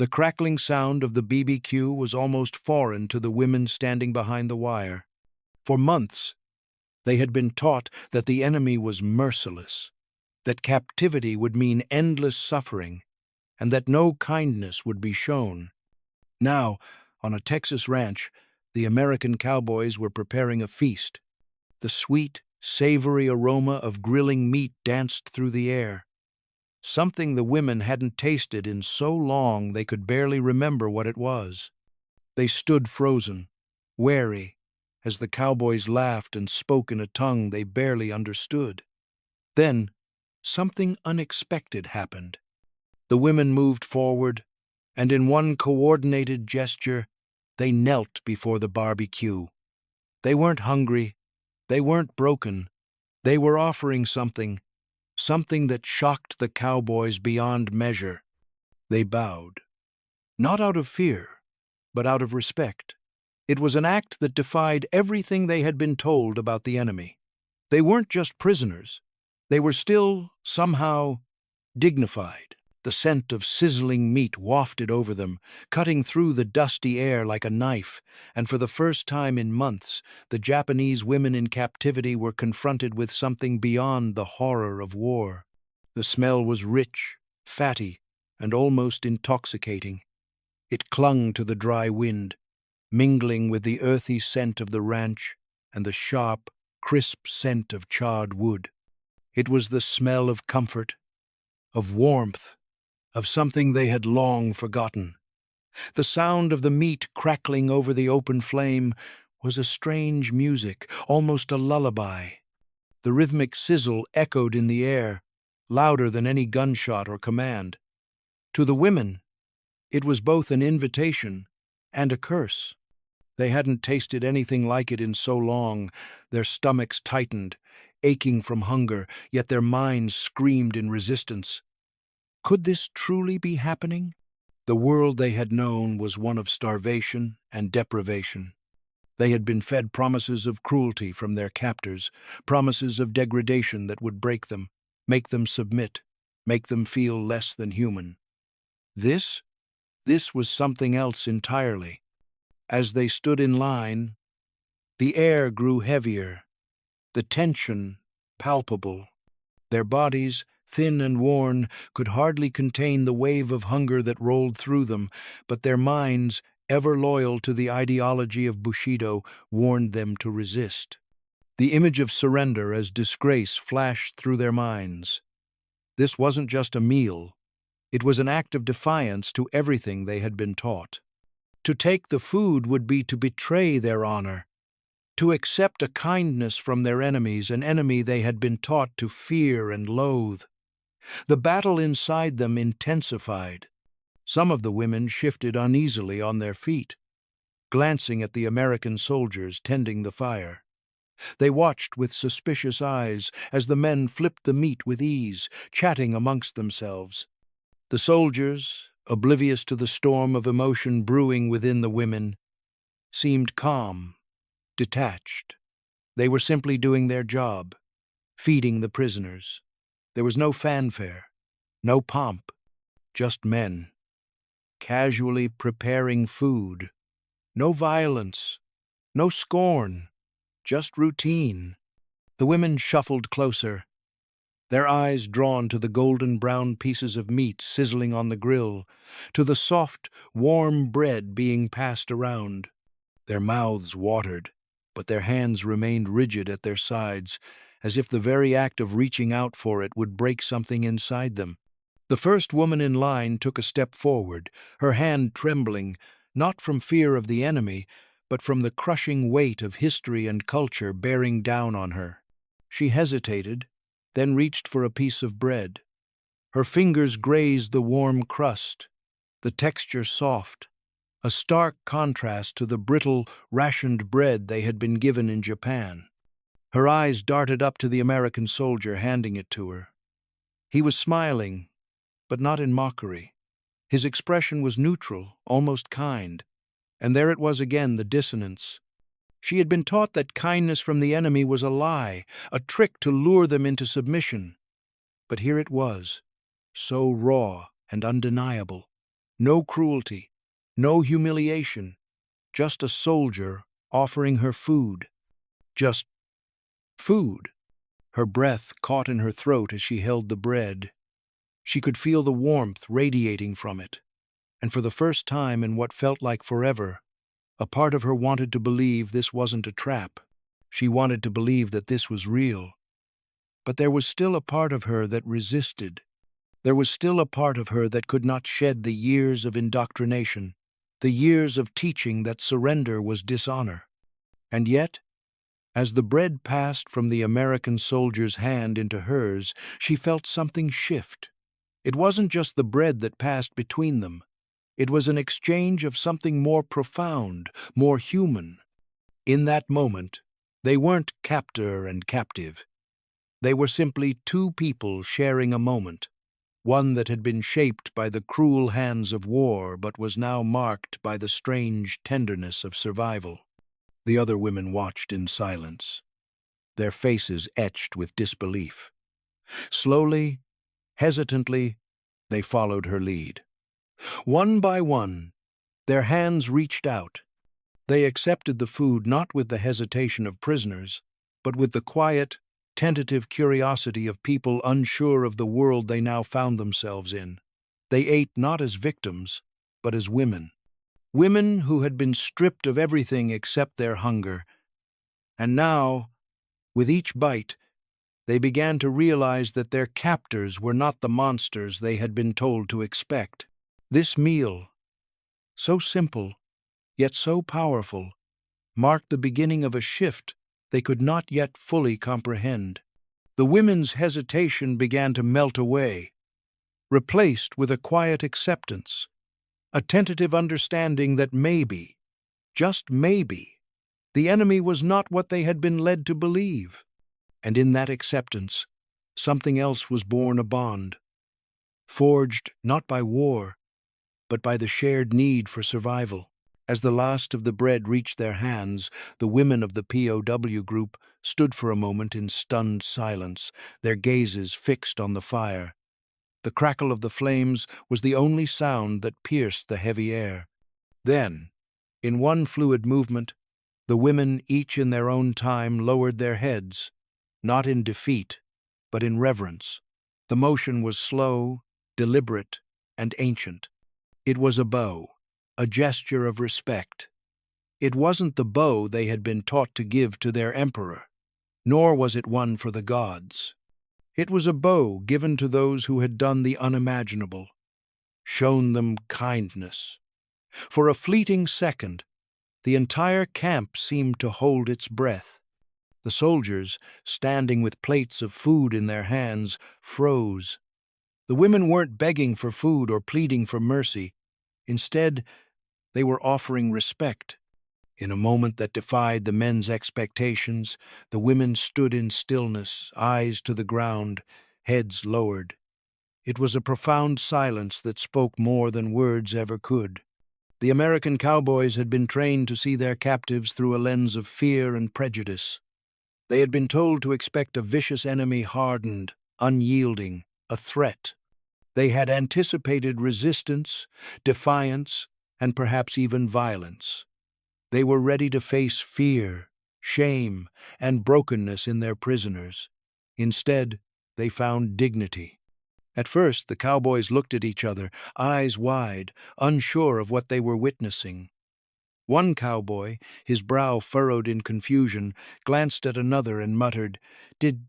The crackling sound of the BBQ was almost foreign to the women standing behind the wire. For months, they had been taught that the enemy was merciless, that captivity would mean endless suffering, and that no kindness would be shown. Now, on a Texas ranch, the American cowboys were preparing a feast. The sweet, savory aroma of grilling meat danced through the air, something the women hadn't tasted in so long they could barely remember what it was. They stood frozen, wary, as the cowboys laughed and spoke in a tongue they barely understood. Then, something unexpected happened. The women moved forward, and in one coordinated gesture, they knelt before the barbecue. They weren't hungry, they weren't broken, they were offering something that shocked the cowboys beyond measure. They bowed, not out of fear, but out of respect. It was an act that defied everything they had been told about the enemy. They weren't just prisoners. They were still, somehow, dignified. The scent of sizzling meat wafted over them, cutting through the dusty air like a knife, and for the first time in months, the Japanese women in captivity were confronted with something beyond the horror of war. The smell was rich, fatty, and almost intoxicating. It clung to the dry wind, mingling with the earthy scent of the ranch and the sharp, crisp scent of charred wood. It was the smell of comfort, of warmth, of something they had long forgotten. The sound of the meat crackling over the open flame was a strange music, almost a lullaby. The rhythmic sizzle echoed in the air, louder than any gunshot or command. To the women, it was both an invitation and a curse. They hadn't tasted anything like it in so long. Their stomachs tightened, aching from hunger, yet their minds screamed in resistance. Could this truly be happening? The world they had known was one of starvation and deprivation. They had been fed promises of cruelty from their captors, promises of degradation that would break them, make them submit, make them feel less than human. This was something else entirely. As they stood in line, the air grew heavier, the tension palpable. Their bodies, thin and worn, could hardly contain the wave of hunger that rolled through them, but their minds, ever loyal to the ideology of Bushido, warned them to resist. The image of surrender as disgrace flashed through their minds. This wasn't just a meal. It was an act of defiance to everything they had been taught. To take the food would be to betray their honor, to accept a kindness from their enemies, an enemy they had been taught to fear and loathe. The battle inside them intensified. Some of the women shifted uneasily on their feet, glancing at the American soldiers tending the fire. They watched with suspicious eyes as the men flipped the meat with ease, chatting amongst themselves. The soldiers, oblivious to the storm of emotion brewing within the women, seemed calm, detached. They were simply doing their job, feeding the prisoners. There was no fanfare, no pomp, just men, casually preparing food. No violence, no scorn, just routine. The women shuffled closer, their eyes drawn to the golden brown pieces of meat sizzling on the grill, to the soft, warm bread being passed around. Their mouths watered, but their hands remained rigid at their sides, as if the very act of reaching out for it would break something inside them. The first woman in line took a step forward, her hand trembling, not from fear of the enemy, but from the crushing weight of history and culture bearing down on her. She hesitated, then reached for a piece of bread. Her fingers grazed the warm crust, the texture soft, a stark contrast to the brittle, rationed bread they had been given in Japan. Her eyes darted up to the American soldier handing it to her. He was smiling, but not in mockery. His expression was neutral, almost kind. And there it was again, the dissonance. She had been taught that kindness from the enemy was a lie, a trick to lure them into submission. But here it was, so raw and undeniable. No cruelty, no humiliation, just a soldier offering her food. Just food. Her breath caught in her throat as she held the bread. She could feel the warmth radiating from it, and for the first time in what felt like forever, a part of her wanted to believe this wasn't a trap. She wanted to believe that this was real. But there was still a part of her that resisted. There was still a part of her that could not shed the years of indoctrination, the years of teaching that surrender was dishonor. And yet, as the bread passed from the American soldier's hand into hers, she felt something shift. It wasn't just the bread that passed between them. It was an exchange of something more profound, more human. In that moment, they weren't captor and captive. They were simply two people sharing a moment, one that had been shaped by the cruel hands of war but was now marked by the strange tenderness of survival. The other women watched in silence, their faces etched with disbelief. Slowly, hesitantly, they followed her lead. One by one, their hands reached out. They accepted the food not with the hesitation of prisoners, but with the quiet, tentative curiosity of people unsure of the world they now found themselves in. They ate not as victims, but as women. Women who had been stripped of everything except their hunger. And now, with each bite, they began to realize that their captors were not the monsters they had been told to expect. This meal, so simple, yet so powerful, marked the beginning of a shift they could not yet fully comprehend. The women's hesitation began to melt away, replaced with a quiet acceptance, a tentative understanding that maybe, just maybe, the enemy was not what they had been led to believe. And in that acceptance, something else was born, a bond, forged not by war, but by the shared need for survival. As the last of the bread reached their hands, the women of the POW group stood for a moment in stunned silence, their gazes fixed on the fire. The crackle of the flames was the only sound that pierced the heavy air. Then, in one fluid movement, the women, each in their own time, lowered their heads, not in defeat, but in reverence. The motion was slow, deliberate, and ancient. It was a bow, a gesture of respect. It wasn't the bow they had been taught to give to their emperor, nor was it one for the gods. It was a bow given to those who had done the unimaginable, shown them kindness. For a fleeting second, the entire camp seemed to hold its breath. The soldiers, standing with plates of food in their hands, froze. The women weren't begging for food or pleading for mercy. Instead, they were offering respect. In a moment that defied the men's expectations, the women stood in stillness, eyes to the ground, heads lowered. It was a profound silence that spoke more than words ever could. The American cowboys had been trained to see their captives through a lens of fear and prejudice. They had been told to expect a vicious enemy, hardened, unyielding, a threat. They had anticipated resistance, defiance, and perhaps even violence. They were ready to face fear, shame, and brokenness in their prisoners. Instead, they found dignity. At first, the cowboys looked at each other, eyes wide, unsure of what they were witnessing. One cowboy, his brow furrowed in confusion, glanced at another and muttered, Did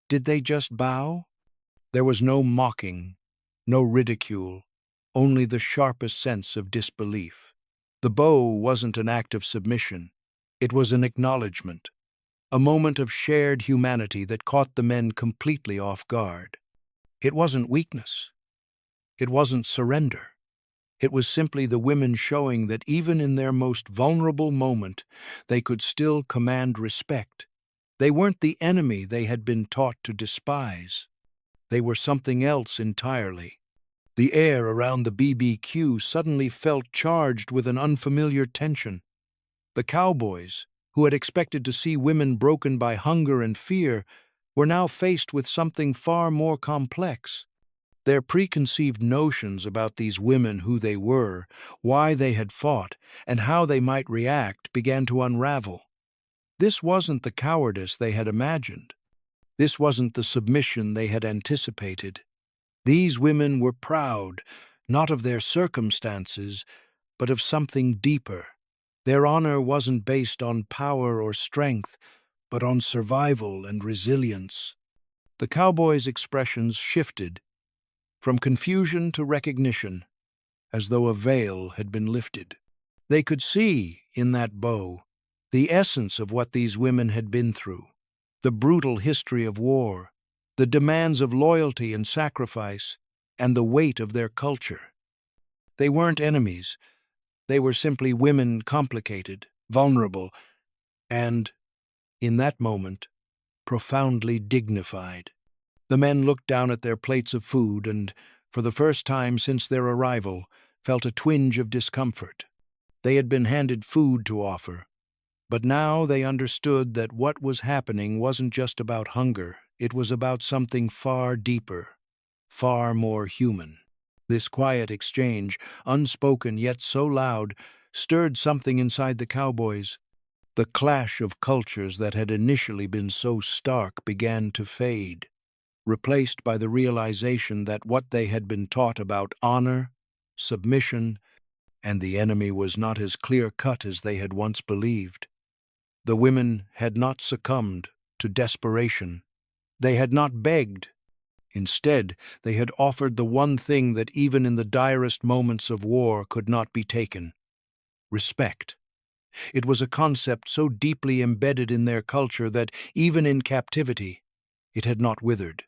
they just bow?" There was no mocking, no ridicule, only the sharpest sense of disbelief. The bow wasn't an act of submission. It was an acknowledgement, a moment of shared humanity that caught the men completely off guard. It wasn't weakness. It wasn't surrender. It was simply the women showing that even in their most vulnerable moment, they could still command respect. They weren't the enemy they had been taught to despise. They were something else entirely. The air around the BBQ suddenly felt charged with an unfamiliar tension. The cowboys, who had expected to see women broken by hunger and fear, were now faced with something far more complex. Their preconceived notions about these women, who they were, why they had fought, and how they might react, began to unravel. This wasn't the cowardice they had imagined. This wasn't the submission they had anticipated. These women were proud, not of their circumstances, but of something deeper. Their honor wasn't based on power or strength, but on survival and resilience. The cowboys' expressions shifted from confusion to recognition, as though a veil had been lifted. They could see, in that bow, the essence of what these women had been through, the brutal history of war, the demands of loyalty and sacrifice, and the weight of their culture. They weren't enemies. They were simply women, complicated, vulnerable, and, in that moment, profoundly dignified. The men looked down at their plates of food and, for the first time since their arrival, felt a twinge of discomfort. They had been handed food to offer, but now they understood that what was happening wasn't just about hunger, it was about something far deeper, far more human. This quiet exchange, unspoken yet so loud, stirred something inside the cowboys. The clash of cultures that had initially been so stark began to fade, replaced by the realization that what they had been taught about honor, submission, and the enemy was not as clear-cut as they had once believed. The women had not succumbed to desperation. They had not begged. Instead, they had offered the one thing that even in the direst moments of war could not be taken: respect. It was a concept so deeply embedded in their culture that, even in captivity, it had not withered.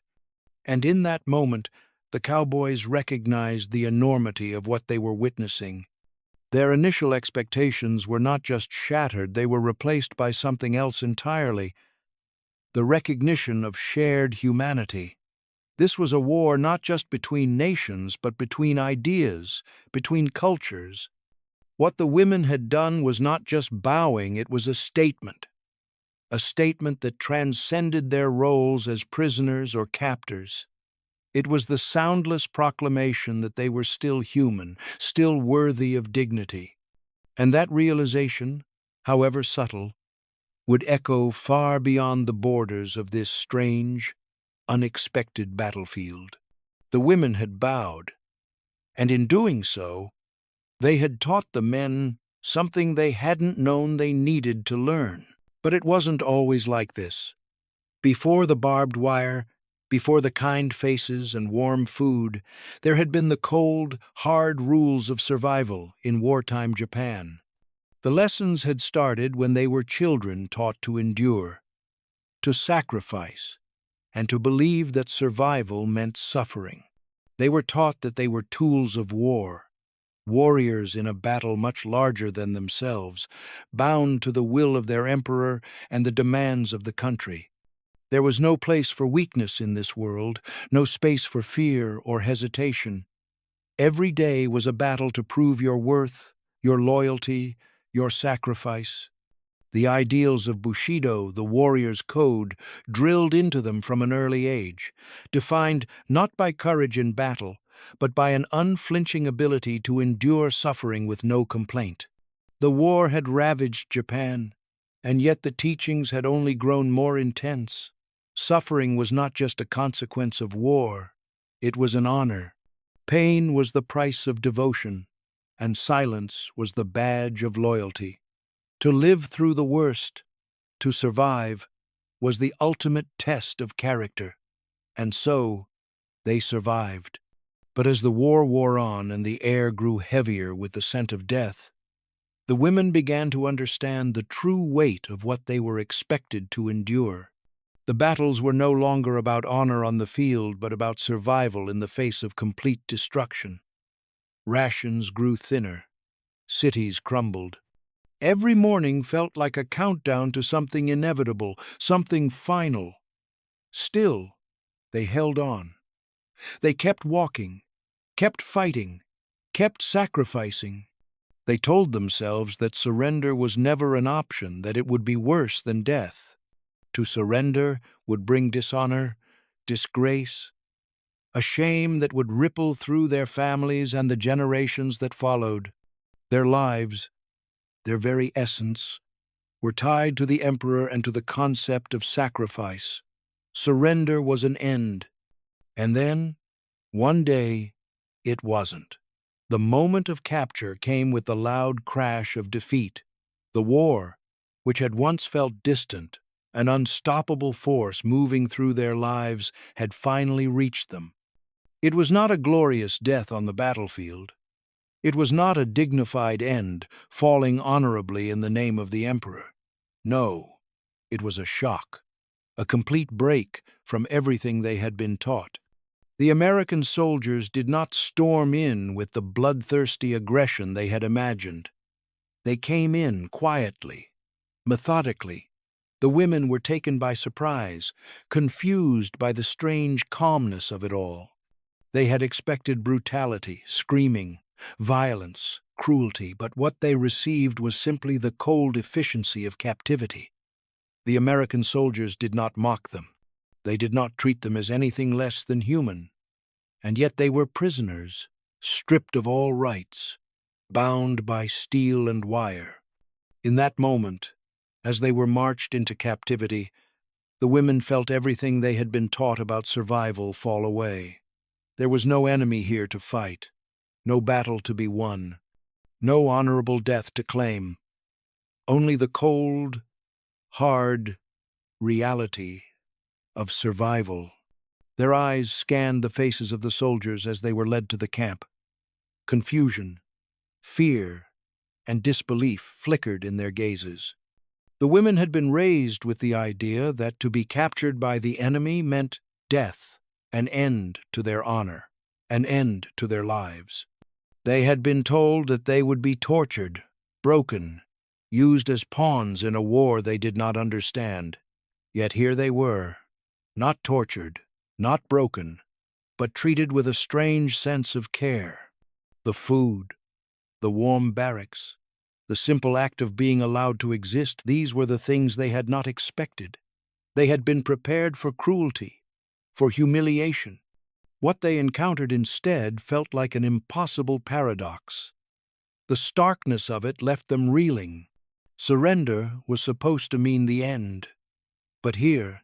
And in that moment, the cowboys recognized the enormity of what they were witnessing. Their initial expectations were not just shattered, they were replaced by something else entirely: the recognition of shared humanity. This was a war not just between nations, but between ideas, between cultures. What the women had done was not just bowing, it was a statement that transcended their roles as prisoners or captors. It was the soundless proclamation that they were still human, still worthy of dignity. And that realization, however subtle, would echo far beyond the borders of this strange, unexpected battlefield. The women had bowed, and in doing so, they had taught the men something they hadn't known they needed to learn. But it wasn't always like this. Before the barbed wire, before the kind faces and warm food, there had been the cold, hard rules of survival in wartime Japan. The lessons had started when they were children, taught to endure, to sacrifice, and to believe that survival meant suffering. They were taught that they were tools of war, warriors in a battle much larger than themselves, bound to the will of their emperor and the demands of the country. There was no place for weakness in this world, no space for fear or hesitation. Every day was a battle to prove your worth, your loyalty, your sacrifice. The ideals of Bushido, the warrior's code, drilled into them from an early age, defined not by courage in battle, but by an unflinching ability to endure suffering with no complaint. The war had ravaged Japan, and yet the teachings had only grown more intense. Suffering was not just a consequence of war, it was an honor. Pain was the price of devotion, and silence was the badge of loyalty. To live through the worst, to survive, was the ultimate test of character, and so they survived. But as the war wore on and the air grew heavier with the scent of death, the women began to understand the true weight of what they were expected to endure. The battles were no longer about honor on the field, but about survival in the face of complete destruction. Rations grew thinner. Cities crumbled. Every morning felt like a countdown to something inevitable, something final. Still, they held on. They kept walking, kept fighting, kept sacrificing. They told themselves that surrender was never an option, that it would be worse than death. To surrender would bring dishonor, disgrace, a shame that would ripple through their families and the generations that followed. Their lives, their very essence, were tied to the emperor and to the concept of sacrifice. Surrender was an end, and then, one day, it wasn't. The moment of capture came with the loud crash of defeat. The war, which had once felt distant, an unstoppable force moving through their lives, had finally reached them. It was not a glorious death on the battlefield. It was not a dignified end, falling honorably in the name of the emperor. No, it was a shock, a complete break from everything they had been taught. The American soldiers did not storm in with the bloodthirsty aggression they had imagined. They came in quietly, methodically. The women were taken by surprise, confused by the strange calmness of it all. They had expected brutality, screaming, violence, cruelty, but what they received was simply the cold efficiency of captivity. The American soldiers did not mock them. They did not treat them as anything less than human. And yet they were prisoners, stripped of all rights, bound by steel and wire. In that moment, as they were marched into captivity, the women felt everything they had been taught about survival fall away. There was no enemy here to fight, no battle to be won, no honorable death to claim, only the cold, hard reality of survival. Their eyes scanned the faces of the soldiers as they were led to the camp. Confusion, fear, and disbelief flickered in their gazes. The women had been raised with the idea that to be captured by the enemy meant death, an end to their honor, an end to their lives. They had been told that they would be tortured, broken, used as pawns in a war they did not understand. Yet here they were, not tortured, not broken, but treated with a strange sense of care. The food, the warm barracks, the simple act of being allowed to exist, these were the things they had not expected. They had been prepared for cruelty, for humiliation. What they encountered instead felt like an impossible paradox. The starkness of it left them reeling. Surrender was supposed to mean the end. But here,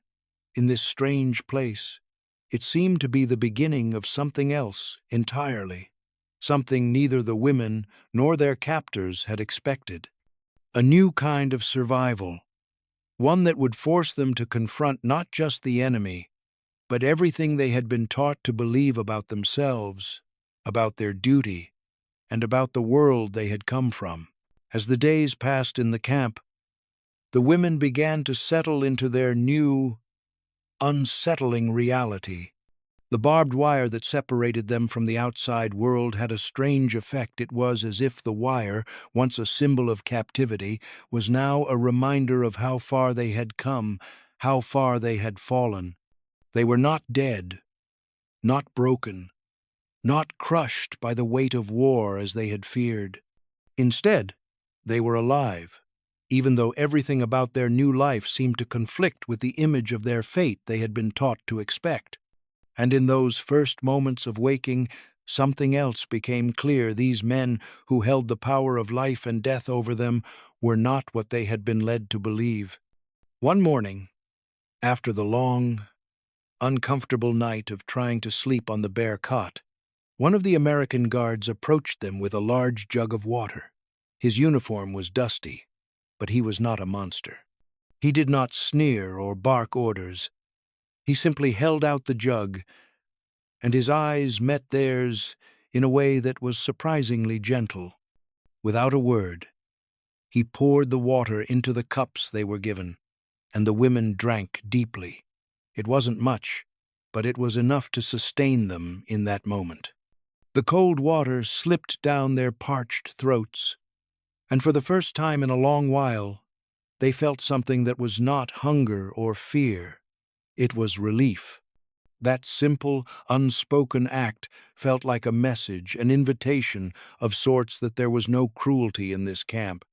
in this strange place, it seemed to be the beginning of something else entirely, something neither the women nor their captors had expected. A new kind of survival, one that would force them to confront not just the enemy, but everything they had been taught to believe about themselves, about their duty, and about the world they had come from. As the days passed in the camp, the women began to settle into their new, unsettling reality. The barbed wire that separated them from the outside world had a strange effect. It was as if the wire, once a symbol of captivity, was now a reminder of how far they had come, how far they had fallen. They were not dead, not broken, not crushed by the weight of war as they had feared. Instead, they were alive, even though everything about their new life seemed to conflict with the image of their fate they had been taught to expect. And in those first moments of waking, something else became clear. These men who held the power of life and death over them were not what they had been led to believe. One morning, after the long, uncomfortable night of trying to sleep on the bare cot, one of the American guards approached them with a large jug of water. His uniform was dusty, but he was not a monster. He did not sneer or bark orders. He simply held out the jug, and his eyes met theirs in a way that was surprisingly gentle. Without a word, he poured the water into the cups they were given, and the women drank deeply. It wasn't much, but it was enough to sustain them in that moment. The cold water slipped down their parched throats, and for the first time in a long while, they felt something that was not hunger or fear. It was relief. That simple, unspoken act felt like a message, an invitation of sorts that there was no cruelty in this camp.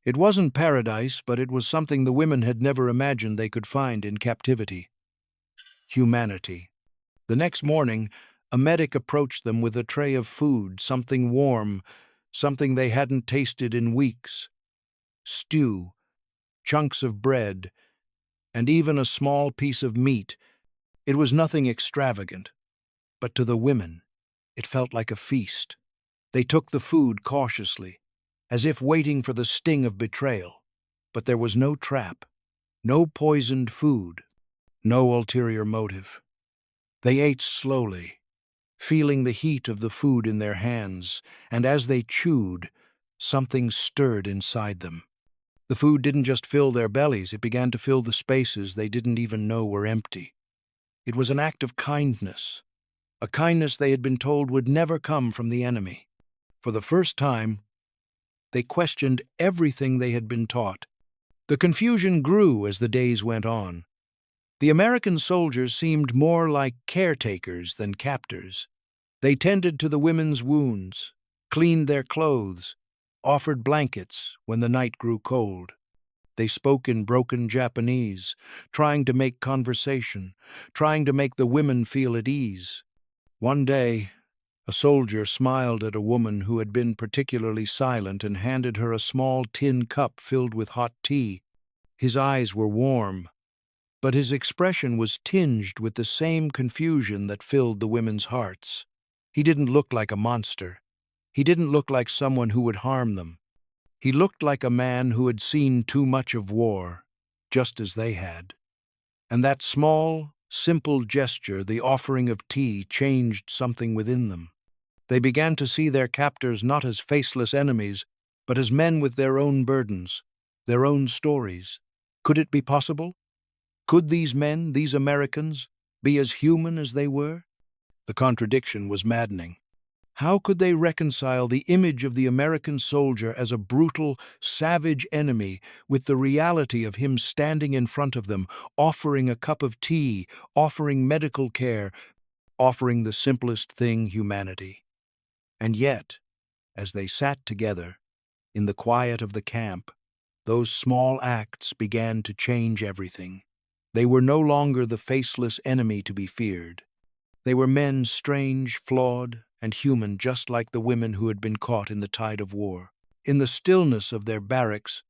It wasn't paradise, but it was something the women had never imagined they could find in captivity. Humanity. The next morning, a medic approached them with a tray of food, something warm, something they hadn't tasted in weeks. Stew, chunks of bread, and even a small piece of meat. It was nothing extravagant, but to the women, it felt like a feast. They took the food cautiously, as if waiting for the sting of betrayal. But there was no trap, no poisoned food, no ulterior motive. They ate slowly, feeling the heat of the food in their hands, and as they chewed, something stirred inside them. The food didn't just fill their bellies, it began to fill the spaces they didn't even know were empty. It was an act of kindness, a kindness they had been told would never come from the enemy. For the first time, they questioned everything they had been taught. The confusion grew as the days went on. The American soldiers seemed more like caretakers than captors. They tended to the women's wounds, cleaned their clothes, offered blankets when the night grew cold. They spoke in broken Japanese, trying to make conversation, trying to make the women feel at ease. One day, a soldier smiled at a woman who had been particularly silent and handed her a small tin cup filled with hot tea. His eyes were warm, but his expression was tinged with the same confusion that filled the women's hearts. He didn't look like a monster. He didn't look like someone who would harm them. He looked like a man who had seen too much of war, just as they had. And that small, simple gesture, the offering of tea, changed something within them. They began to see their captors not as faceless enemies, but as men with their own burdens, their own stories. Could it be possible? Could these men, these Americans, be as human as they were? The contradiction was maddening. How could they reconcile the image of the American soldier as a brutal, savage enemy with the reality of him standing in front of them, offering a cup of tea, offering medical care, offering the simplest thing, humanity? And yet, as they sat together, in the quiet of the camp, those small acts began to change everything. They were no longer the faceless enemy to be feared. They were men strange, flawed, and human, just like the women who had been caught in the tide of war. In the stillness of their barracks,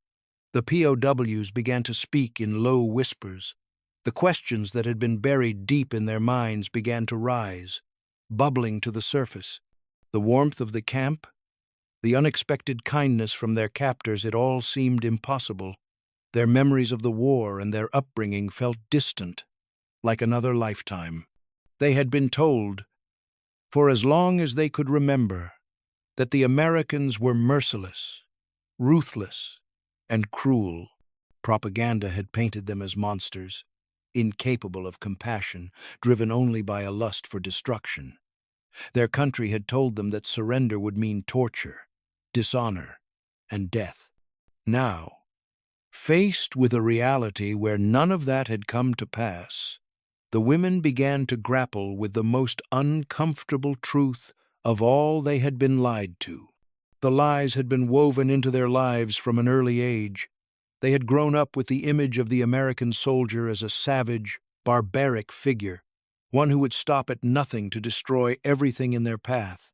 the POWs began to speak in low whispers. The questions that had been buried deep in their minds began to rise, bubbling to the surface. The warmth of the camp, the unexpected kindness from their captors, it all seemed impossible. Their memories of the war and their upbringing felt distant, like another lifetime. They had been told, for as long as they could remember, that the Americans were merciless, ruthless, and cruel. Propaganda had painted them as monsters, incapable of compassion, driven only by a lust for destruction. Their country had told them that surrender would mean torture, dishonor, and death. Now, faced with a reality where none of that had come to pass, the women began to grapple with the most uncomfortable truth of all they had been lied to. The lies had been woven into their lives from an early age. They had grown up with the image of the American soldier as a savage, barbaric figure, one who would stop at nothing to destroy everything in their path.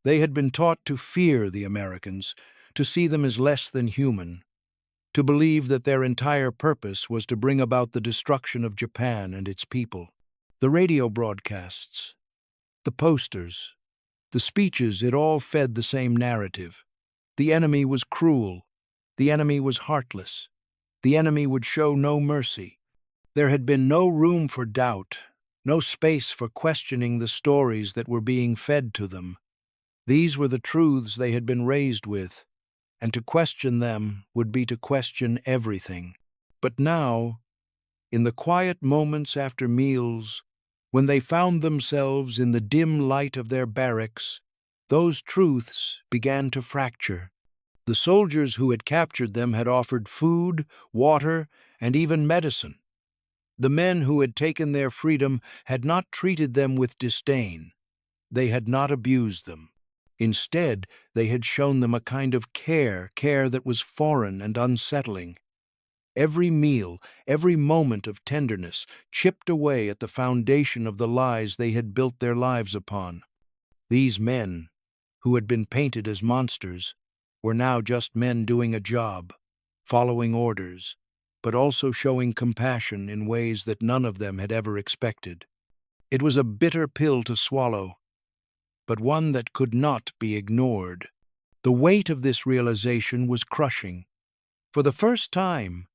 They had been taught to fear the Americans, to see them as less than human, to believe that their entire purpose was to bring about the destruction of Japan and its people. The radio broadcasts, the posters, the speeches, it all fed the same narrative. The enemy was cruel. The enemy was heartless. The enemy would show no mercy. There had been no room for doubt, no space for questioning the stories that were being fed to them. These were the truths they had been raised with, and to question them would be to question everything. But now, in the quiet moments after meals, when they found themselves in the dim light of their barracks, those truths began to fracture. The soldiers who had captured them had offered food, water, and even medicine. The men who had taken their freedom had not treated them with disdain. They had not abused them. Instead, they had shown them a kind of care that was foreign and unsettling. Every meal, every moment of tenderness chipped away at the foundation of the lies they had built their lives upon. These men, who had been painted as monsters, were now just men doing a job, following orders, but also showing compassion in ways that none of them had ever expected. It was a bitter pill to swallow, but one that could not be ignored. The weight of this realization was crushing. For the first time,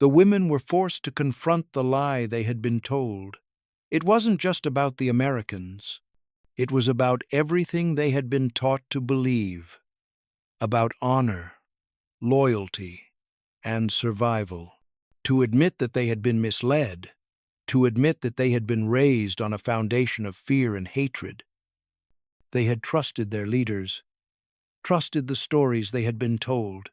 the women were forced to confront the lie they had been told. It wasn't just about the Americans. It was about everything they had been taught to believe, about honor, loyalty, and survival. To admit that they had been misled, to admit that they had been raised on a foundation of fear and hatred. They had trusted their leaders, trusted the stories they had been told.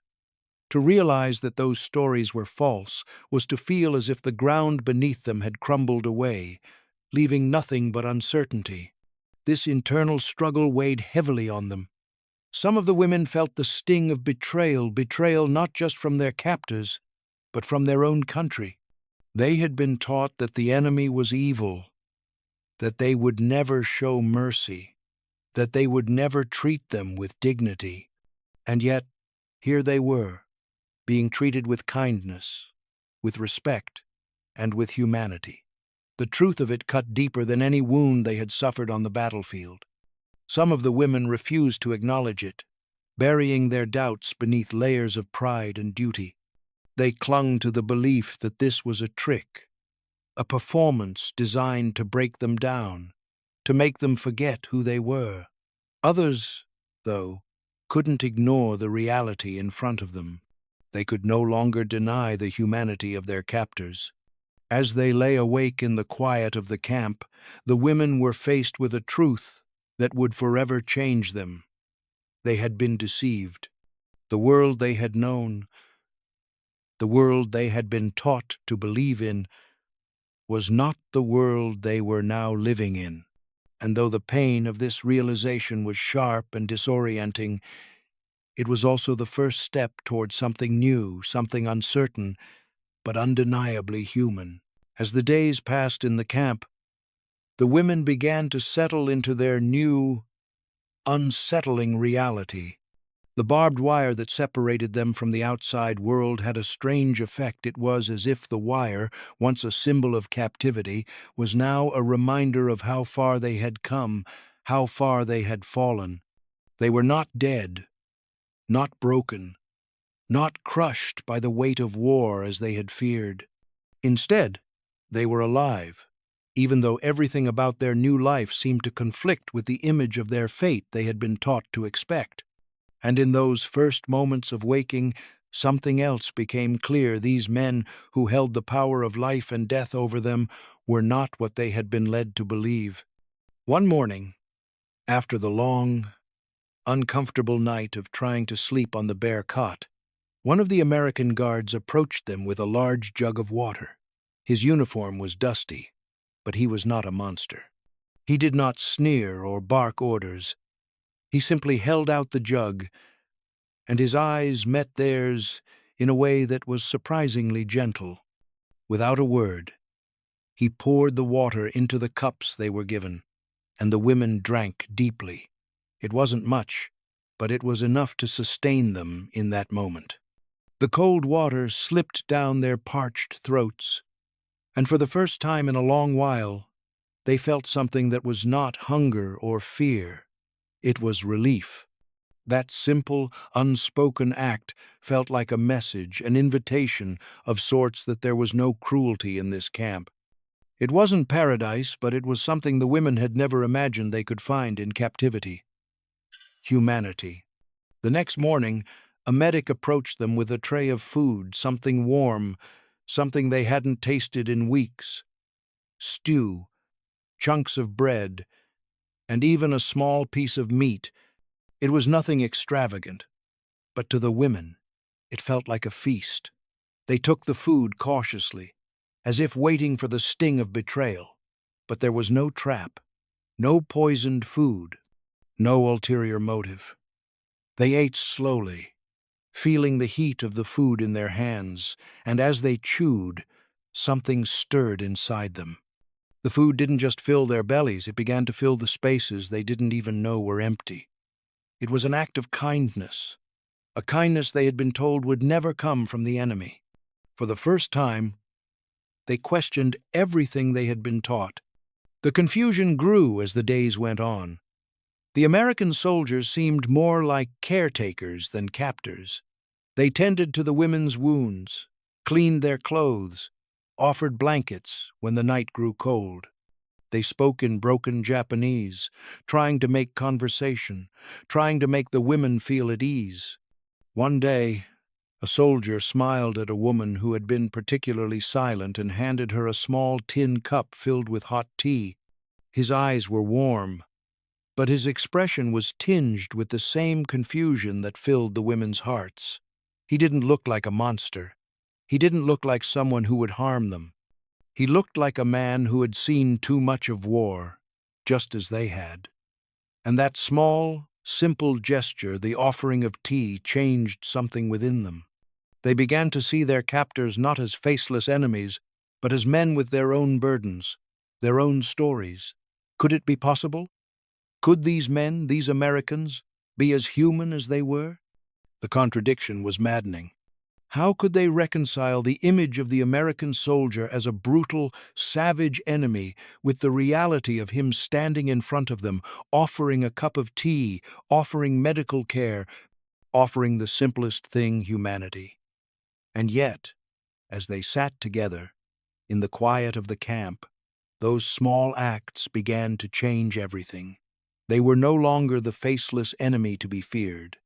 To realize that those stories were false was to feel as if the ground beneath them had crumbled away, leaving nothing but uncertainty. This internal struggle weighed heavily on them. Some of the women felt the sting of betrayal not just from their captors, but from their own country. They had been taught that the enemy was evil, that they would never show mercy, that they would never treat them with dignity. And yet, here they were, being treated with kindness, with respect, and with humanity. The truth of it cut deeper than any wound they had suffered on the battlefield. Some of the women refused to acknowledge it, burying their doubts beneath layers of pride and duty. They clung to the belief that this was a trick, a performance designed to break them down, to make them forget who they were. Others, though, couldn't ignore the reality in front of them. They could no longer deny the humanity of their captors. As they lay awake in the quiet of the camp, the women were faced with a truth that would forever change them. They had been deceived. The world they had known, the world they had been taught to believe in, was not the world they were now living in. And though the pain of this realization was sharp and disorienting, it was also the first step toward something new, something uncertain, but undeniably human. As the days passed in the camp, the women began to settle into their new, unsettling reality. The barbed wire that separated them from the outside world had a strange effect. It was as if the wire, once a symbol of captivity, was now a reminder of how far they had come, how far they had fallen. They were not dead, not broken, not crushed by the weight of war as they had feared. Instead, they were alive, even though everything about their new life seemed to conflict with the image of their fate they had been taught to expect. And in those first moments of waking, something else became clear. These men who held the power of life and death over them were not what they had been led to believe. One morning, after the long, uncomfortable night of trying to sleep on the bare cot, one of the American guards approached them with a large jug of water. His uniform was dusty, but he was not a monster. He did not sneer or bark orders. He simply held out the jug, and his eyes met theirs in a way that was surprisingly gentle. Without a word, he poured the water into the cups they were given, and the women drank deeply. It wasn't much, but it was enough to sustain them in that moment. The cold water slipped down their parched throats, and for the first time in a long while, they felt something that was not hunger or fear. It was relief. That simple, unspoken act felt like a message, an invitation of sorts that there was no cruelty in this camp. It wasn't paradise, but it was something the women had never imagined they could find in captivity. Humanity. The next morning, a medic approached them with a tray of food, something warm, something they hadn't tasted in weeks. Stew, chunks of bread, and even a small piece of meat. It was nothing extravagant, but to the women, it felt like a feast. They took the food cautiously, as if waiting for the sting of betrayal. But there was no trap, no poisoned food, no ulterior motive. They ate slowly, feeling the heat of the food in their hands, and as they chewed, something stirred inside them. The food didn't just fill their bellies, it began to fill the spaces they didn't even know were empty. It was an act of kindness, a kindness they had been told would never come from the enemy. For the first time, they questioned everything they had been taught. The confusion grew as the days went on. The American soldiers seemed more like caretakers than captors. They tended to the women's wounds, cleaned their clothes, offered blankets when the night grew cold. They spoke in broken Japanese, trying to make conversation, trying to make the women feel at ease. One day, a soldier smiled at a woman who had been particularly silent and handed her a small tin cup filled with hot tea. His eyes were warm, but his expression was tinged with the same confusion that filled the women's hearts. He didn't look like a monster. He didn't look like someone who would harm them. He looked like a man who had seen too much of war, just as they had. And that small, simple gesture, the offering of tea, changed something within them. They began to see their captors not as faceless enemies, but as men with their own burdens, their own stories. Could it be possible? Could these men, these Americans, be as human as they were? The contradiction was maddening. How could they reconcile the image of the American soldier as a brutal, savage enemy with the reality of him standing in front of them, offering a cup of tea, offering medical care, offering the simplest thing, humanity? And yet, as they sat together, in the quiet of the camp, those small acts began to change everything. They were no longer the faceless enemy to be feared.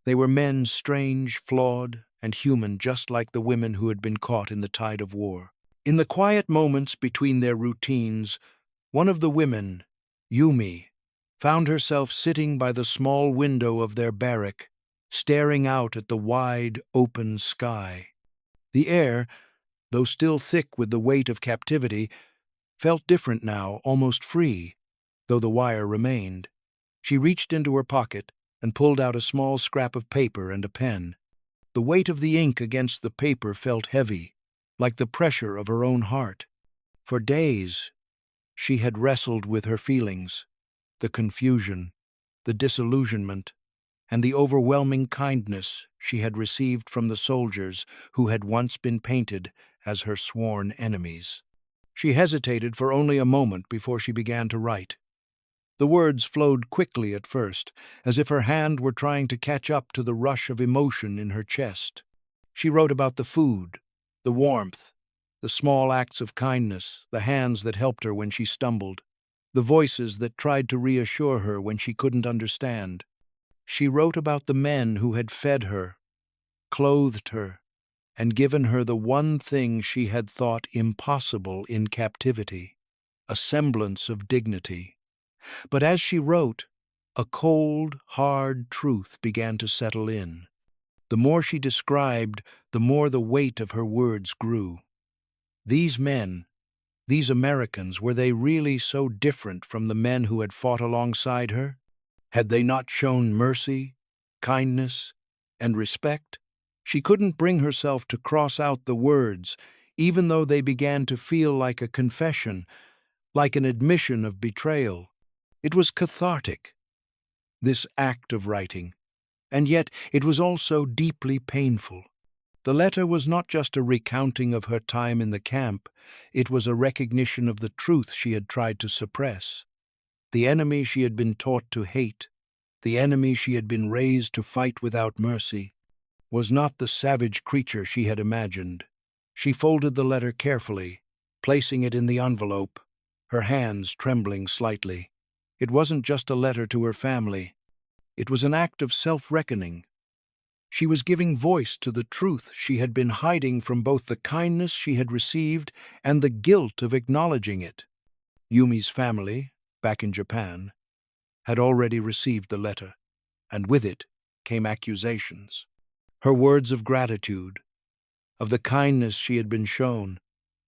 They were men strange, flawed, and human, just like the women who had been caught in the tide of war. In the quiet moments between their routines, one of the women, Yumi, found herself sitting by the small window of their barrack, staring out at the wide, open sky. The air, though still thick with the weight of captivity, felt different now, almost free, though the wire remained. She reached into her pocket and pulled out a small scrap of paper and a pen. The weight of the ink against the paper felt heavy, like the pressure of her own heart. For days, she had wrestled with her feelings, the confusion, the disillusionment, and the overwhelming kindness she had received from the soldiers who had once been painted as her sworn enemies. She hesitated for only a moment before she began to write. The words flowed quickly at first, as if her hand were trying to catch up to the rush of emotion in her chest. She wrote about the food, the warmth, the small acts of kindness, the hands that helped her when she stumbled, the voices that tried to reassure her when she couldn't understand. She wrote about the men who had fed her, clothed her, and given her the one thing she had thought impossible in captivity, a semblance of dignity. But as she wrote, a cold, hard truth began to settle in. The more she described, the more the weight of her words grew. These men, these Americans, were they really so different from the men who had fought alongside her? Had they not shown mercy, kindness, and respect? She couldn't bring herself to cross out the words, even though they began to feel like a confession, like an admission of betrayal. It was cathartic, this act of writing, and yet it was also deeply painful. The letter was not just a recounting of her time in the camp, it was a recognition of the truth she had tried to suppress. The enemy she had been taught to hate, the enemy she had been raised to fight without mercy, was not the savage creature she had imagined. She folded the letter carefully, placing it in the envelope, her hands trembling slightly. It wasn't just a letter to her family. It was an act of self-reckoning. She was giving voice to the truth she had been hiding from both the kindness she had received and the guilt of acknowledging it. Yumi's family, back in Japan, had already received the letter, and with it came accusations. Her words of gratitude, of the kindness she had been shown,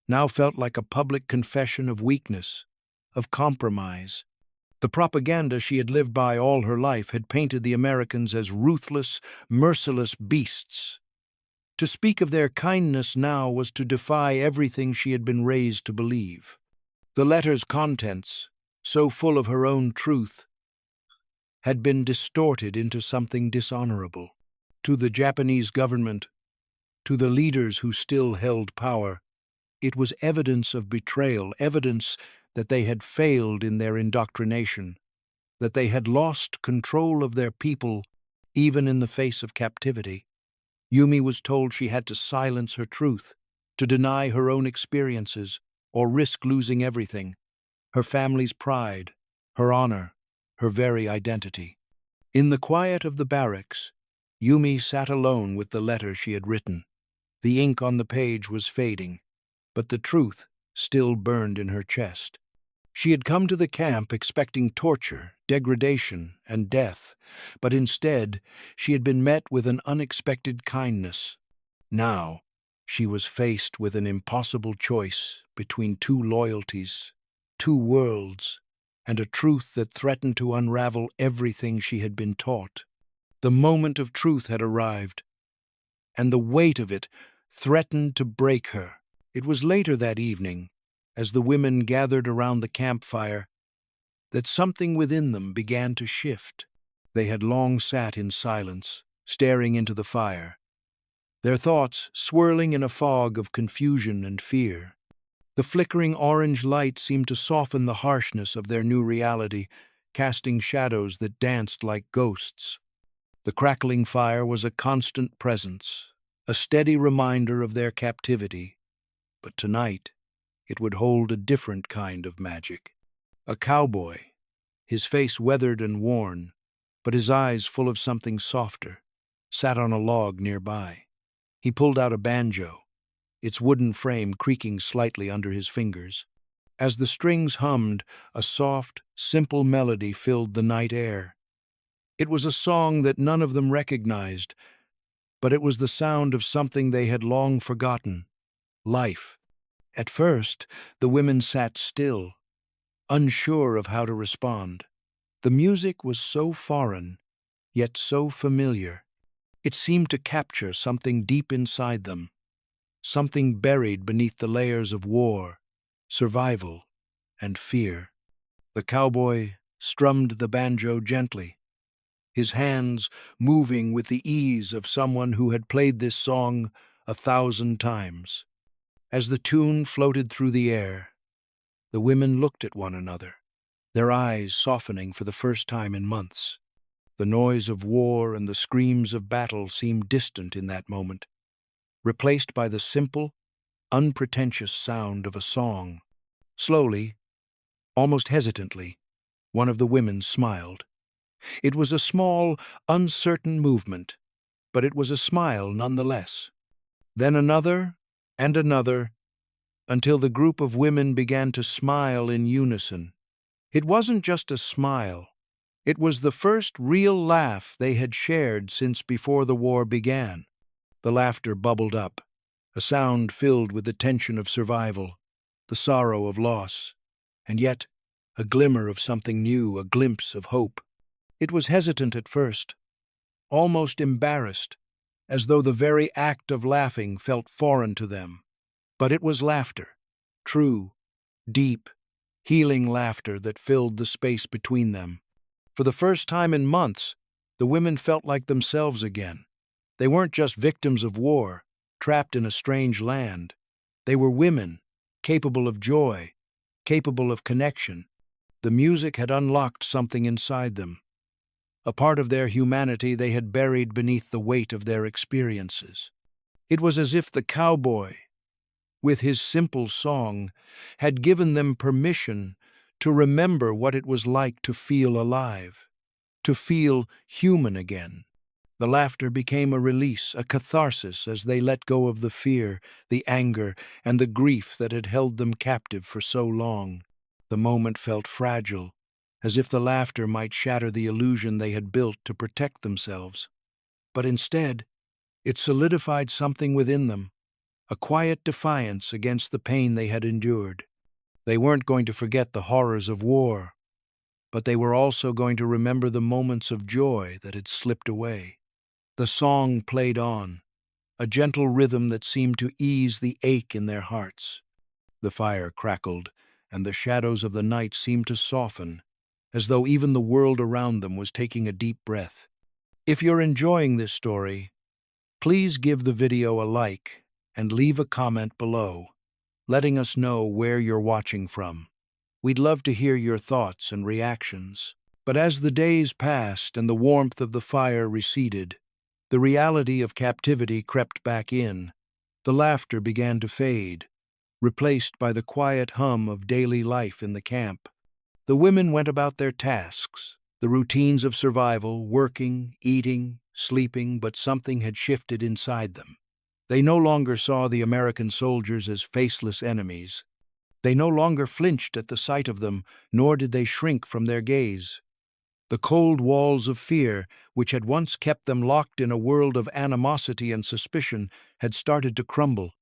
now felt like a public confession of weakness, of compromise. The propaganda she had lived by all her life had painted the Americans as ruthless, merciless beasts. To speak of their kindness now was to defy everything she had been raised to believe. The letter's contents, so full of her own truth, had been distorted into something dishonorable. To the Japanese government, to the leaders who still held power, it was evidence of betrayal, evidence that they had failed in their indoctrination, that they had lost control of their people even in the face of captivity. Yumi was told she had to silence her truth, to deny her own experiences, or risk losing everything: her family's pride, her honor, her very identity. In the quiet of the barracks, Yumi sat alone with the letter she had written. The ink on the page was fading, but the truth still burned in her chest. She had come to the camp expecting torture, degradation, and death, but instead she had been met with an unexpected kindness. Now she was faced with an impossible choice between two loyalties, two worlds, and a truth that threatened to unravel everything she had been taught. The moment of truth had arrived, and the weight of it threatened to break her. It was later that evening, as the women gathered around the campfire, that something within them began to shift. They had long sat in silence, staring into the fire, their thoughts swirling in a fog of confusion and fear. The flickering orange light seemed to soften the harshness of their new reality, casting shadows that danced like ghosts. The crackling fire was a constant presence, a steady reminder of their captivity. But tonight, it would hold a different kind of magic. A cowboy, his face weathered and worn, but his eyes full of something softer, sat on a log nearby. He pulled out a banjo, its wooden frame creaking slightly under his fingers. As the strings hummed, a soft, simple melody filled the night air. It was a song that none of them recognized, but it was the sound of something they had long forgotten: life. At first, the women sat still, unsure of how to respond. The music was so foreign, yet so familiar. It seemed to capture something deep inside them, something buried beneath the layers of war, survival, and fear. The cowboy strummed the banjo gently, his hands moving with the ease of someone who had played this song 1,000 times. As the tune floated through the air, the women looked at one another, their eyes softening for the first time in months. The noise of war and the screams of battle seemed distant in that moment, replaced by the simple, unpretentious sound of a song. Slowly, almost hesitantly, one of the women smiled. It was a small, uncertain movement, but it was a smile nonetheless. Then another and another, until the group of women began to smile in unison. It wasn't just a smile. It was the first real laugh they had shared since before the war began. The laughter bubbled up, a sound filled with the tension of survival, the sorrow of loss, and yet a glimmer of something new, a glimpse of hope. It was hesitant at first, almost embarrassed, as though the very act of laughing felt foreign to them. But it was laughter, true, deep, healing laughter that filled the space between them. For the first time in months, the women felt like themselves again. They weren't just victims of war, trapped in a strange land. They were women, capable of joy, capable of connection. The music had unlocked something inside them, a part of their humanity they had buried beneath the weight of their experiences. It was as if the cowboy, with his simple song, had given them permission to remember what it was like to feel alive, to feel human again. The laughter became a release, a catharsis, as they let go of the fear, the anger, and the grief that had held them captive for so long. The moment felt fragile, as if the laughter might shatter the illusion they had built to protect themselves. But instead, it solidified something within them, a quiet defiance against the pain they had endured. They weren't going to forget the horrors of war, but they were also going to remember the moments of joy that had slipped away. The song played on, a gentle rhythm that seemed to ease the ache in their hearts. The fire crackled, and the shadows of the night seemed to soften, as though even the world around them was taking a deep breath. If you're enjoying this story, please give the video a like and leave a comment below, letting us know where you're watching from. We'd love to hear your thoughts and reactions. But as the days passed and the warmth of the fire receded, the reality of captivity crept back in. The laughter began to fade, replaced by the quiet hum of daily life in the camp. The women went about their tasks, the routines of survival, working, eating, sleeping, but something had shifted inside them. They no longer saw the American soldiers as faceless enemies. They no longer flinched at the sight of them, nor did they shrink from their gaze. The cold walls of fear, which had once kept them locked in a world of animosity and suspicion, had started to crumble.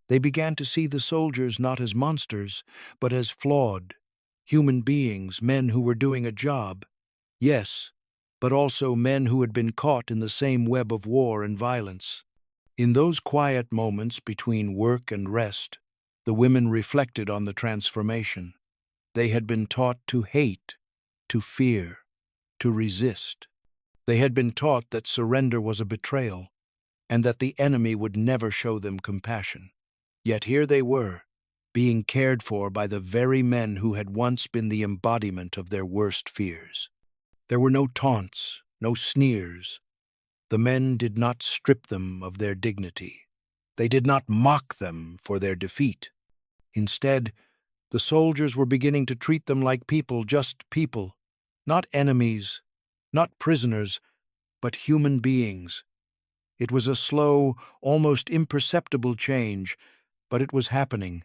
They began to see the soldiers not as monsters, but as flawed, human beings, men who were doing a job. Yes, but also men who had been caught in the same web of war and violence. In those quiet moments between work and rest, the women reflected on the transformation. They had been taught to hate, to fear, to resist. They had been taught that surrender was a betrayal, and that the enemy would never show them compassion. Yet here they were, being cared for by the very men who had once been the embodiment of their worst fears. There were no taunts, no sneers. The men did not strip them of their dignity. They did not mock them for their defeat. Instead, the soldiers were beginning to treat them like people, just people, not enemies, not prisoners, but human beings. It was a slow, almost imperceptible change, but it was happening.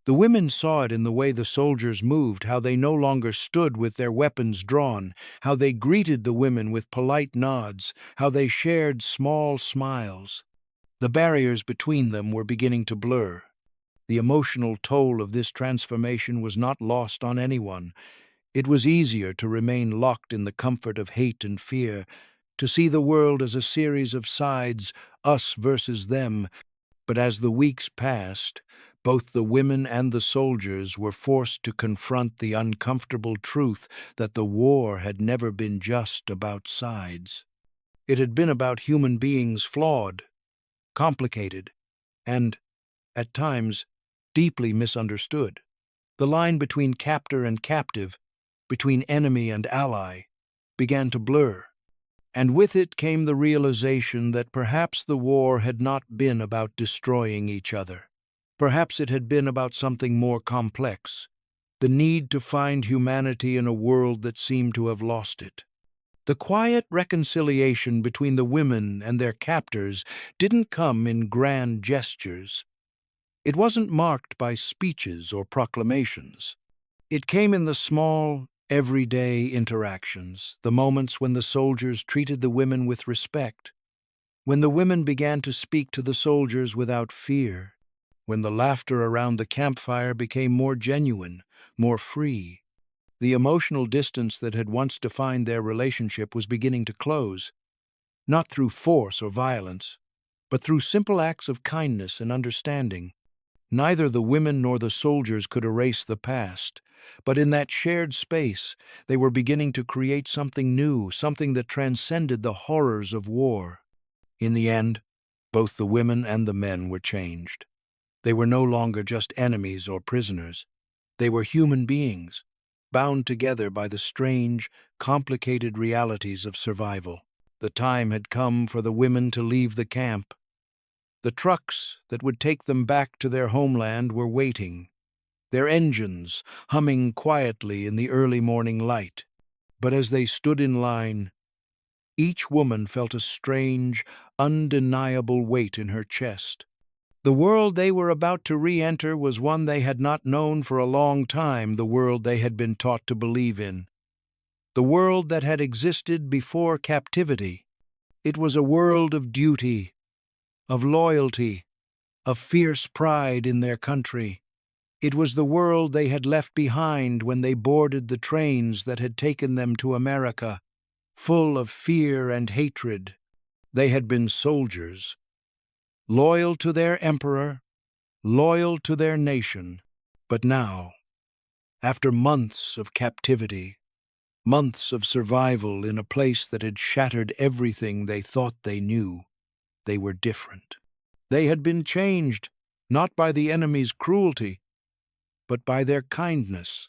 The women saw it in the way the soldiers moved, how they no longer stood with their weapons drawn, how they greeted the women with polite nods, how they shared small smiles. The barriers between them were beginning to blur. The emotional toll of this transformation was not lost on anyone. It was easier to remain locked in the comfort of hate and fear, to see the world as a series of sides, us versus them. But as the weeks passed, both the women and the soldiers were forced to confront the uncomfortable truth that the war had never been just about sides. It had been about human beings flawed, complicated, and, at times, deeply misunderstood. The line between captor and captive, between enemy and ally, began to blur. And with it came the realization that perhaps the war had not been about destroying each other. Perhaps it had been about something more complex, the need to find humanity in a world that seemed to have lost it. The quiet reconciliation between the women and their captors didn't come in grand gestures. It wasn't marked by speeches or proclamations. It came in the small, everyday interactions, the moments when the soldiers treated the women with respect, when the women began to speak to the soldiers without fear, when the laughter around the campfire became more genuine, more free. The emotional distance that had once defined their relationship was beginning to close, not through force or violence, but through simple acts of kindness and understanding. Neither the women nor the soldiers could erase the past, but in that shared space, they were beginning to create something new, something that transcended the horrors of war. In the end, both the women and the men were changed. They were no longer just enemies or prisoners. They were human beings, bound together by the strange, complicated realities of survival. The time had come for the women to leave the camp. The trucks that would take them back to their homeland were waiting, their engines humming quietly in the early morning light. But as they stood in line, each woman felt a strange, undeniable weight in her chest. The world they were about to re-enter was one they had not known for a long time, the world they had been taught to believe in. The world that had existed before captivity. It was a world of duty, of loyalty, of fierce pride in their country. It was the world they had left behind when they boarded the trains that had taken them to America, full of fear and hatred. They had been soldiers, loyal to their emperor, loyal to their nation. But now, after months of captivity, months of survival in a place that had shattered everything they thought they knew, they were different. They had been changed, not by the enemy's cruelty, but by their kindness.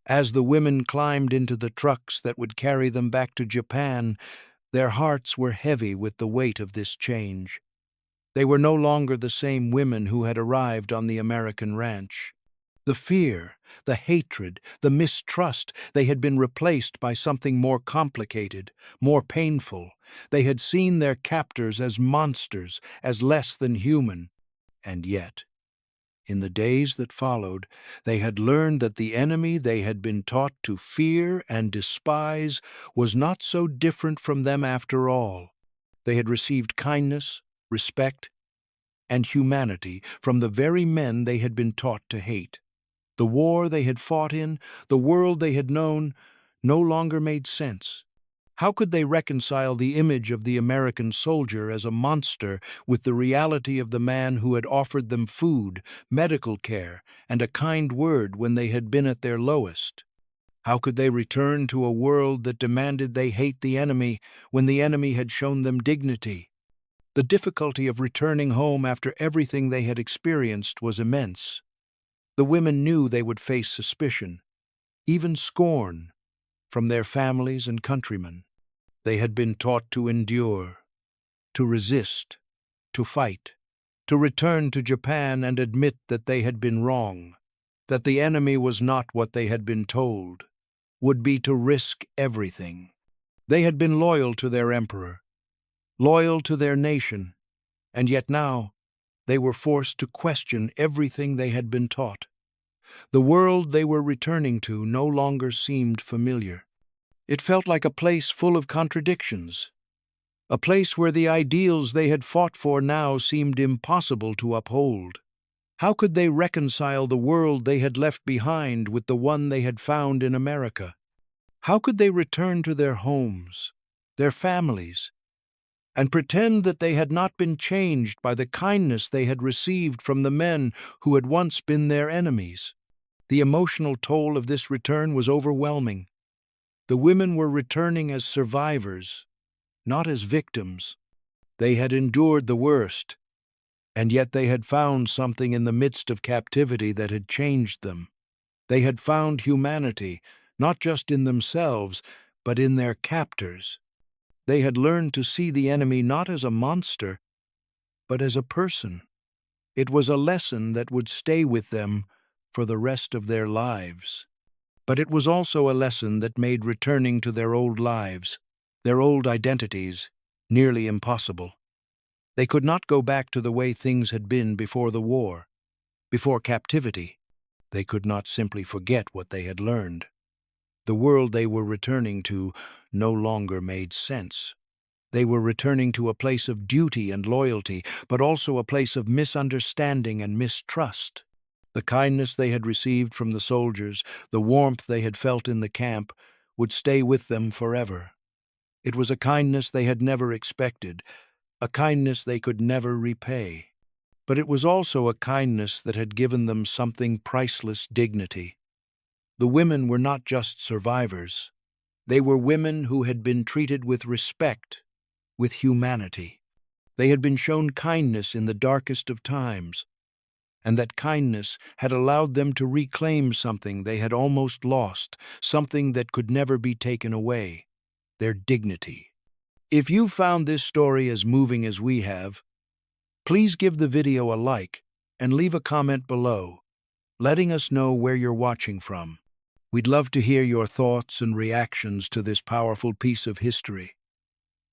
As the women climbed into the trucks that would carry them back to Japan, their hearts were heavy with the weight of this change. They were no longer the same women who had arrived on the American ranch. The fear, the hatred, the mistrust, they had been replaced by something more complicated, more painful. They had seen their captors as monsters, as less than human. And yet, in the days that followed, they had learned that the enemy they had been taught to fear and despise was not so different from them after all. They had received kindness, respect, and humanity from the very men they had been taught to hate. The war they had fought in, the world they had known, no longer made sense. How could they reconcile the image of the American soldier as a monster with the reality of the man who had offered them food, medical care, and a kind word when they had been at their lowest? How could they return to a world that demanded they hate the enemy when the enemy had shown them dignity? The difficulty of returning home after everything they had experienced was immense. The women knew they would face suspicion, even scorn, from their families and countrymen. They had been taught to endure, to resist, to fight, to return to Japan and admit that they had been wrong, that the enemy was not what they had been told, would be to risk everything. They had been loyal to their emperor, loyal to their nation, and yet now they were forced to question everything they had been taught. The world they were returning to no longer seemed familiar. It felt like a place full of contradictions, a place where the ideals they had fought for now seemed impossible to uphold. How could they reconcile the world they had left behind with the one they had found in America? How could they return to their homes, their families, and pretend that they had not been changed by the kindness they had received from the men who had once been their enemies? The emotional toll of this return was overwhelming. The women were returning as survivors, not as victims. They had endured the worst, and yet they had found something in the midst of captivity that had changed them. They had found humanity, not just in themselves, but in their captors. They had learned to see the enemy not as a monster, but as a person. It was a lesson that would stay with them for the rest of their lives. But it was also a lesson that made returning to their old lives, their old identities, nearly impossible. They could not go back to the way things had been before the war, before captivity. They could not simply forget what they had learned. The world they were returning to no longer made sense. They were returning to a place of duty and loyalty, but also a place of misunderstanding and mistrust. The kindness they had received from the soldiers, the warmth they had felt in the camp, would stay with them forever. It was a kindness they had never expected, a kindness they could never repay. But it was also a kindness that had given them something priceless: dignity. The women were not just survivors. They were women who had been treated with respect, with humanity. They had been shown kindness in the darkest of times, and that kindness had allowed them to reclaim something they had almost lost, something that could never be taken away: their dignity. If you found this story as moving as we have, please give the video a like and leave a comment below, letting us know where you're watching from. We'd love to hear your thoughts and reactions to this powerful piece of history.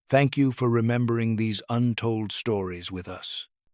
Thank you for remembering these untold stories with us.